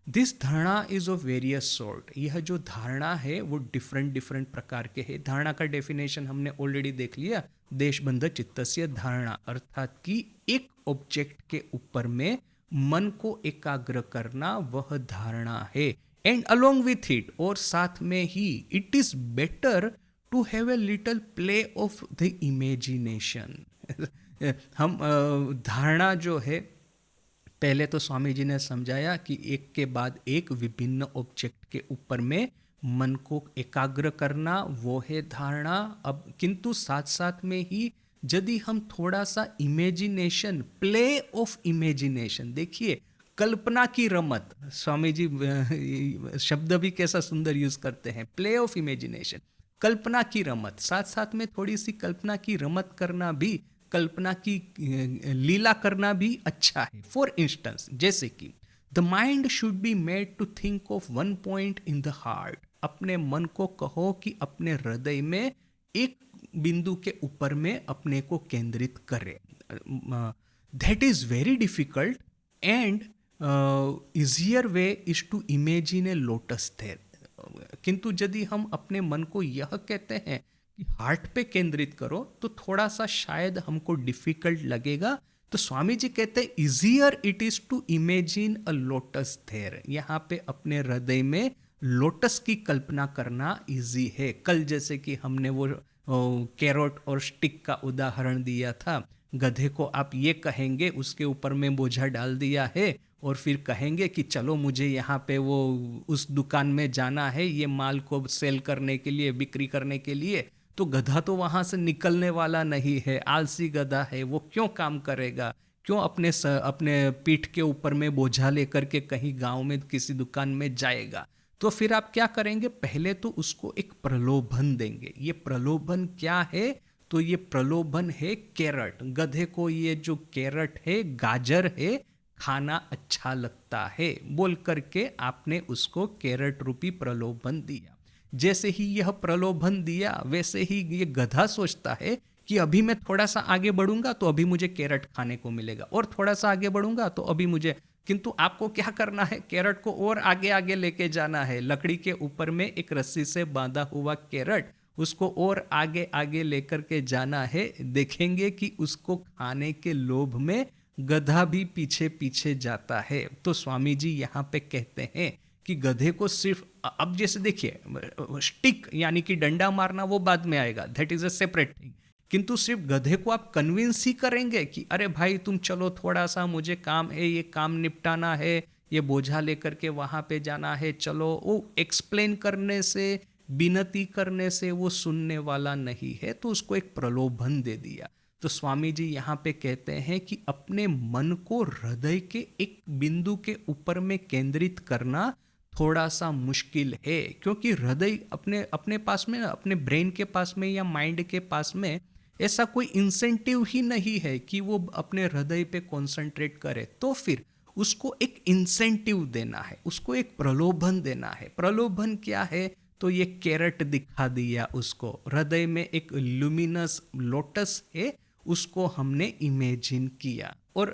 This धारणा is of various sort. यह जो धारणा है वो डिफरेंट डिफरेंट प्रकार के है। धारणा का डेफिनेशन हमने ऑलरेडी देख लिया, देशबंध चित्तस्य धारणा, अर्थात कि एक ऑब्जेक्ट के ऊपर में मन को एकाग्र करना वह धारणा है। एंड अलोंग विथ इट, और साथ में ही, it is better to have a little play of the imagination. हम धारणा जो है, पहले तो स्वामी जी ने समझाया कि एक के बाद एक विभिन्न ऑब्जेक्ट के ऊपर में मन को एकाग्र करना वो है धारणा। अब किंतु साथ साथ में ही यदि हम थोड़ा सा इमेजिनेशन, प्ले ऑफ इमेजिनेशन, देखिए कल्पना की रमत, स्वामी जी शब्द भी कैसा सुंदर यूज करते हैं, प्ले ऑफ इमेजिनेशन, कल्पना की रमत, साथ साथ में थोड़ी सी कल्पना की रमत करना भी, कल्पना की लीला करना भी अच्छा है। फॉर इंस्टेंस, जैसे कि the mind should be made to think of one point in the heart. अपने मन को कहो कि अपने हृदय में एक बिंदु के ऊपर में अपने को केंद्रित करे। That is very difficult and easier way is to imagine a lotus there. किंतु यदि हम अपने मन को यह कहते हैं कि हार्ट पे केंद्रित करो, तो थोड़ा सा शायद हमको डिफिकल्ट लगेगा। तो स्वामी जी कहते हैं easier it is to imagine a lotus there. यहाँ पे अपने हृदय में लोटस की कल्पना करना इजी है। कल जैसे कि हमने वो कैरोट और स्टिक का उदाहरण दिया था, गधे को आप ये कहेंगे, उसके ऊपर में बोझा डाल दिया है और फिर कहेंगे कि चलो मुझे यहाँ पे वो उस दुकान में जाना है ये माल को सेल करने के लिए, बिक्री करने के लिए, तो गधा तो वहाँ से निकलने वाला नहीं है, आलसी गधा है, वो क्यों काम करेगा, क्यों अपने पीठ के ऊपर में बोझा लेकर के कहीं गांव में किसी दुकान में जाएगा। तो फिर आप क्या करेंगे, पहले तो उसको एक प्रलोभन देंगे। ये प्रलोभन क्या है, तो ये प्रलोभन है कैरट। गधे को ये जो कैरट है, गाजर है, खाना अच्छा लगता है बोल करके आपने उसको कैरट रूपी प्रलोभन दिया। जैसे ही यह प्रलोभन दिया, वैसे ही ये गधा सोचता है कि अभी मैं थोड़ा सा आगे बढ़ूंगा तो अभी मुझे कैरट खाने को मिलेगा, और थोड़ा सा आगे बढ़ूंगा तो अभी मुझे। किंतु आपको क्या करना है, कैरट को और आगे आगे लेके जाना है। लकड़ी के ऊपर में एक रस्सी से बांधा हुआ कैरट, उसको और आगे आगे लेकर के जाना है। देखेंगे कि उसको खाने के लोभ में गधा भी पीछे पीछे जाता है। तो स्वामी जी यहाँ पे कहते हैं कि गधे को सिर्फ, अब जैसे देखिए स्टिक यानी कि डंडा मारना वो बाद में आएगा, that is a separate thing. किंतु सिर्फ गधे को आप कन्विंस ही करेंगे कि अरे भाई तुम चलो, थोड़ा सा मुझे काम है, ये काम निपटाना है, ये बोझा लेकर के वहां पे जाना है, चलो, वो एक्सप्लेन करने से, विनती करने से वो सुनने वाला नहीं है, तो उसको एक प्रलोभन दे दिया। तो स्वामी जी यहाँ पे कहते हैं कि अपने मन को हृदय के एक बिंदु के ऊपर में केंद्रित करना थोड़ा सा मुश्किल है, क्योंकि हृदय अपने अपने पास में, अपने ब्रेन के पास में या माइंड के पास में ऐसा कोई इंसेंटिव ही नहीं है कि वो अपने हृदय पे कंसंट्रेट करे। तो फिर उसको एक इंसेंटिव देना है, उसको एक प्रलोभन देना है। प्रलोभन क्या है, तो ये कैरट दिखा दिया उसको, हृदय में एक लुमिनस लोटस है, उसको हमने इमेजिन किया। और